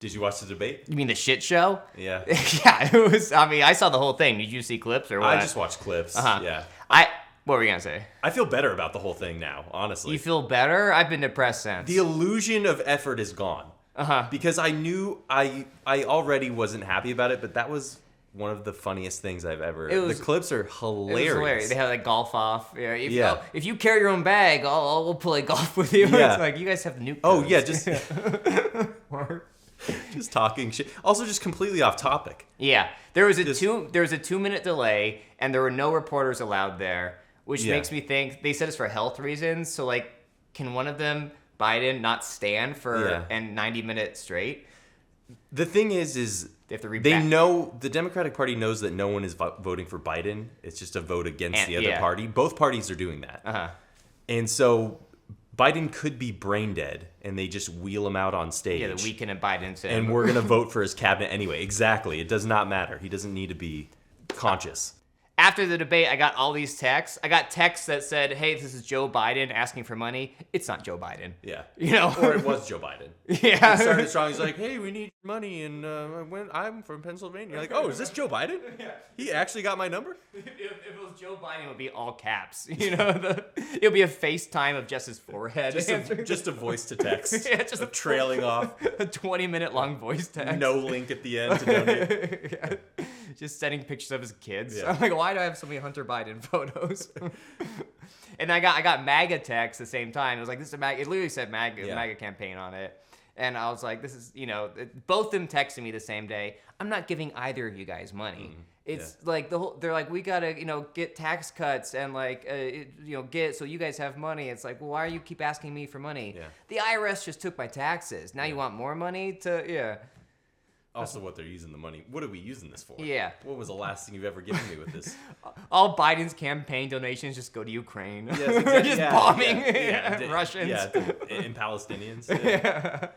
Did you watch the debate? You mean the shit show? Yeah. Yeah, it was. I mean, I saw the whole thing. Did you see clips or what? I just watched clips. Yeah. What were you gonna say? I feel better about the whole thing now, honestly. You feel better? I've been depressed since. The illusion of effort is gone. Because I knew I already wasn't happy about it, but that was one of the funniest things I've ever. The clips are hilarious. It was hilarious. They had like golf off. Yeah. If you carry your own bag, we'll play golf with you. Yeah. It's like you guys have the nuke. Oh yeah, just just talking shit. Also, just completely off topic. Yeah, there was a 2-minute delay, and there were no reporters allowed there, which makes me think they said it's for health reasons. So like, can one of them, Biden, not stand for 90 minutes straight? The thing is they have to know the Democratic Party knows that no one is voting for Biden. It's just a vote against the other party. Both parties are doing that. And so Biden could be brain dead, and they just wheel him out on stage. Yeah, the weekend of Biden's in. And we're going to vote for his cabinet anyway. Exactly. It does not matter. He doesn't need to be conscious. After the debate, I got all these texts. I got texts that said, hey, this is Joe Biden asking for money. It's not Joe Biden. Yeah. You know? Or it was Joe Biden. Yeah. He started strong. He's like, hey, we need money, and I'm from Pennsylvania. You're like, oh, is this Joe Biden? Yeah. He actually got my number? If it was Joe Biden, it would be all caps. You know, it would be a FaceTime of just his forehead. Just a voice to text. Yeah, just trailing off. A 20-minute long voice text. No link at the end to donate. Yeah. Just sending pictures of his kids. Yeah. I'm like, why do I have so many Hunter Biden photos? And I got MAGA texts at the same time. It was like, this is a MAGA. It literally said MAGA campaign on it. And I was like, this is, both of them texting me the same day. I'm not giving either of you guys money. It's like they're like, we gotta, get tax cuts and like, get so you guys have money. It's like, well, why do you keep asking me for money? Yeah. The IRS just took my taxes. Now you want more money Also, what they're using the money. What are we using this for? Yeah. What was the last thing you've ever given me with this? All Biden's campaign donations just go to Ukraine. Yes, exactly. Just bombing Russians. Yeah, and Palestinians. Yeah.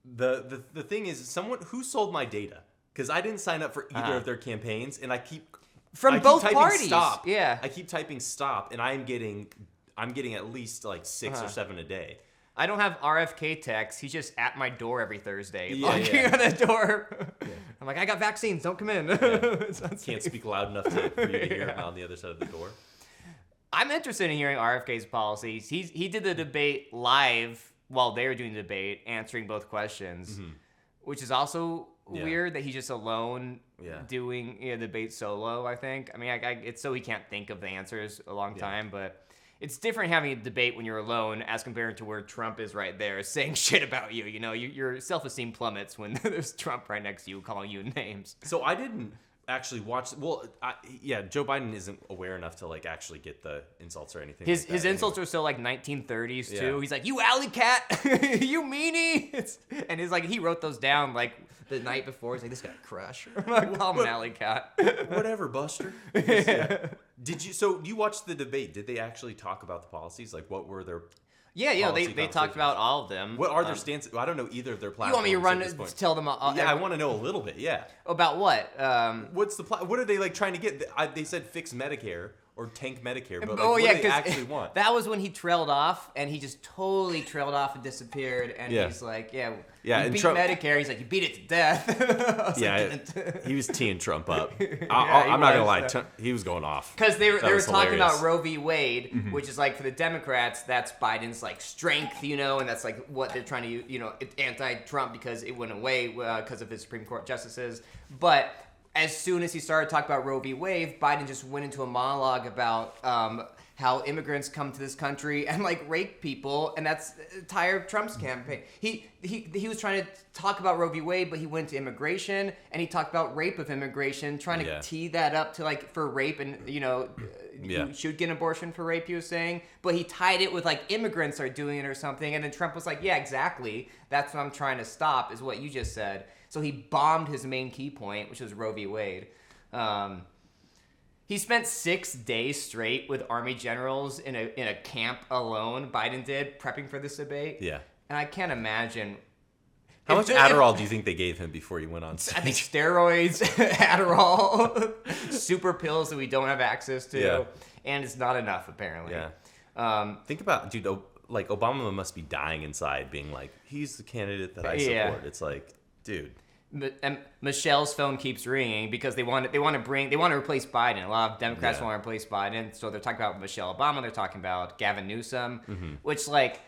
The thing is, someone who sold my data, because I didn't sign up for either of their campaigns, and I keep both typing parties. Stop. Yeah. I keep typing stop, and I'm getting at least like 6 or 7 a day. I don't have RFK texts. He's just at my door every Thursday, knocking on the door. Yeah. I'm like, I got vaccines. Don't come in. Can't speak loud enough for you to hear him on the other side of the door. I'm interested in hearing RFK's policies. He did the debate live while they were doing the debate, answering both questions, which is also weird that he's just alone doing the debate solo, I think. I mean, it's so he can't think of the answers a long time, but it's different having a debate when you're alone as compared to where Trump is right there saying shit about you. Your self-esteem plummets when there's Trump right next to you calling you names. So I didn't actually watch. Well, Joe Biden isn't aware enough to like actually get the insults or anything. His insults are so like 1930s too. He's like, "You alley cat, you meanie," and he's like, he wrote those down like the night before. He's like, "This guy crush." I'm like, call him an alley cat. Whatever, Buster. Yeah. So you watched the debate? Did they actually talk about the policies? Like, what were their? Yeah, they talked about all of them. What are their stances? I don't know either of their platforms. You want me to tell them all? Yeah, I want to know a little bit. Yeah. About what? What's the what are they like trying to get? They said fix Medicare or tank Medicare, but what do they actually want? That was when he trailed off, and he just totally trailed off and disappeared. And he's like, you beat Medicare. He's like, you beat it to death. He was teeing Trump up. I'm not gonna lie, he was going off because they were talking about Roe v. Wade, which is like for the Democrats, that's Biden's like strength, and that's like what they're trying to, it's anti-Trump because it went away because of his Supreme Court justices, but. As soon as he started talking about Roe v. Wade, Biden just went into a monologue about how immigrants come to this country and like rape people, and that's tired of Trump's campaign. He was trying to talk about Roe v. Wade, but he went to immigration and he talked about rape of immigration, trying to tee that up to like for rape and you should get an abortion for rape. He was saying, but he tied it with like immigrants are doing it or something, and then Trump was like, yeah, exactly. That's what I'm trying to stop, is what you just said. So he bombed his main key point, which was Roe v. Wade. He spent 6 days straight with army generals in a camp alone. Biden did, prepping for this debate. Yeah. And I can't imagine. How much Adderall do you think they gave him before he went on stage? I think steroids, Adderall, super pills that we don't have access to, and it's not enough apparently. Yeah. Think about, dude. like Obama must be dying inside, being like, he's the candidate that I support. It's like, dude. And Michelle's phone keeps ringing because they want to replace Biden. A lot of Democrats want to replace Biden, so they're talking about Michelle Obama. They're talking about Gavin Newsom, which like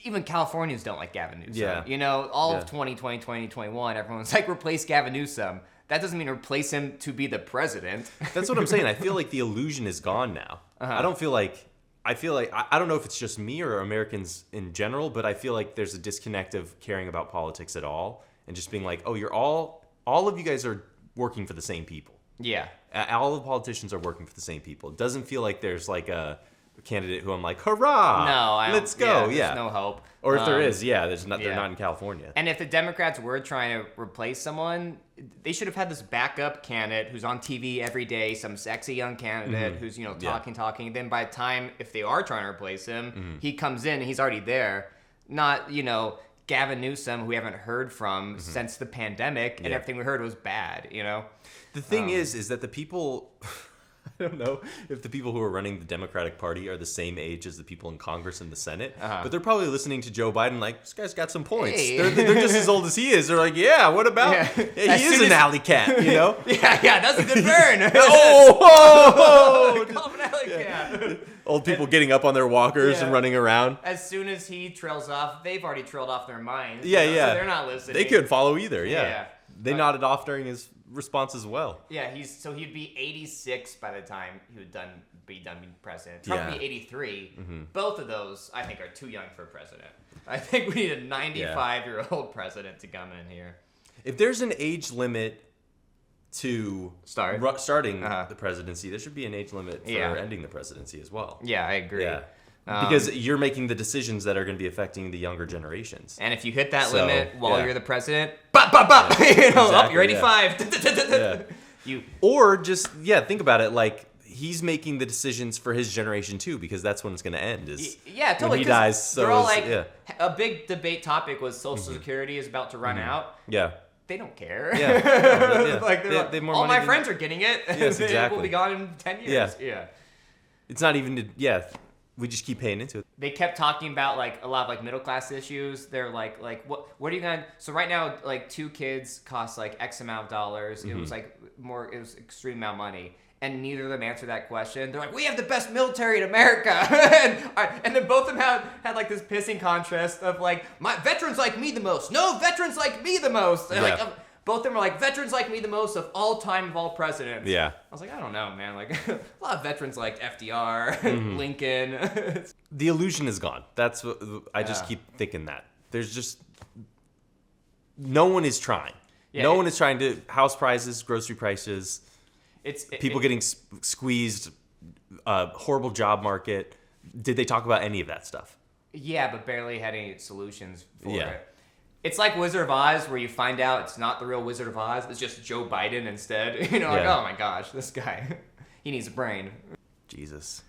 even Californians don't like Gavin Newsom. Yeah. You know, all of 2020, 2021, everyone's like, replace Gavin Newsom. That doesn't mean replace him to be the president. That's what I'm saying. I feel like the illusion is gone now. I don't feel like. I feel like I don't know if it's just me or Americans in general, but I feel like there's a disconnect of caring about politics at all. And just being like, oh, you're all of you guys are working for the same people. Yeah. All the politicians are working for the same people. It doesn't feel like there's like a candidate who I'm like, hurrah! No, let's go. There's no hope. Or if there is, there's not. They're not in California. And if the Democrats were trying to replace someone, they should have had this backup candidate who's on TV every day, some sexy young candidate who's talking. Then by the time if they are trying to replace him, he comes in and he's already there. Not Gavin Newsom, who we haven't heard from since the pandemic, and everything we heard was bad, The thing is that the people, I don't know if the people who are running the Democratic Party are the same age as the people in Congress and the Senate, but they're probably listening to Joe Biden like, this guy's got some points. Hey. They're just as old as he is. They're like, yeah, what about? Yeah. He is an alley cat, yeah, that's a good burn. Oh! Call him an alley cat. Old people getting up on their walkers and running around. As soon as he trails off, they've already trailed off their minds. Yeah. So they're not listening. They couldn't follow either, yeah. They nodded off during his response as well. Yeah, he'd be 86 by the time he would be done being president. Trump would be 83. Both of those, I think, are too young for president. I think we need a 95-year-old president to come in here. If there's an age limit to starting the presidency, there should be an age limit for ending the presidency as well. Yeah, I agree. Yeah. Because you're making the decisions that are going to be affecting the younger generations. And if you hit that limit while you're the president, you're 85. Or just think about it like he's making the decisions for his generation too, because that's when it's going to end. Totally. When he dies. So they're all a big debate topic was Social Security is about to run out. Yeah. They don't care. Yeah. Like they more all my friends are getting it. Yes, exactly. Will be gone in 10 years. Yeah. It's not even we just keep paying into it. They kept talking about like a lot of like middle class issues. They're like what are you gonna? So right now like 2 kids cost like X amount of dollars. It was like it was extreme amount of money. And neither of them answered that question. They're like, we have the best military in America. and then both of them had like this pissing contrast of like, my veterans like me the most. No, veterans like me the most. And both of them are like, veterans like me the most of all time of all presidents. Yeah. I was like, I don't know, man. Like a lot of veterans like FDR, Lincoln. The illusion is gone. That's what I just keep thinking that. There's just, no one is trying. Yeah, no one is trying to, house prices, grocery prices, people getting squeezed, horrible job market. Did they talk about any of that stuff? Yeah, but barely had any solutions for it. It's like Wizard of Oz, where you find out it's not the real Wizard of Oz. It's just Joe Biden instead. Like, oh my gosh, this guy, he needs a brain. Jesus.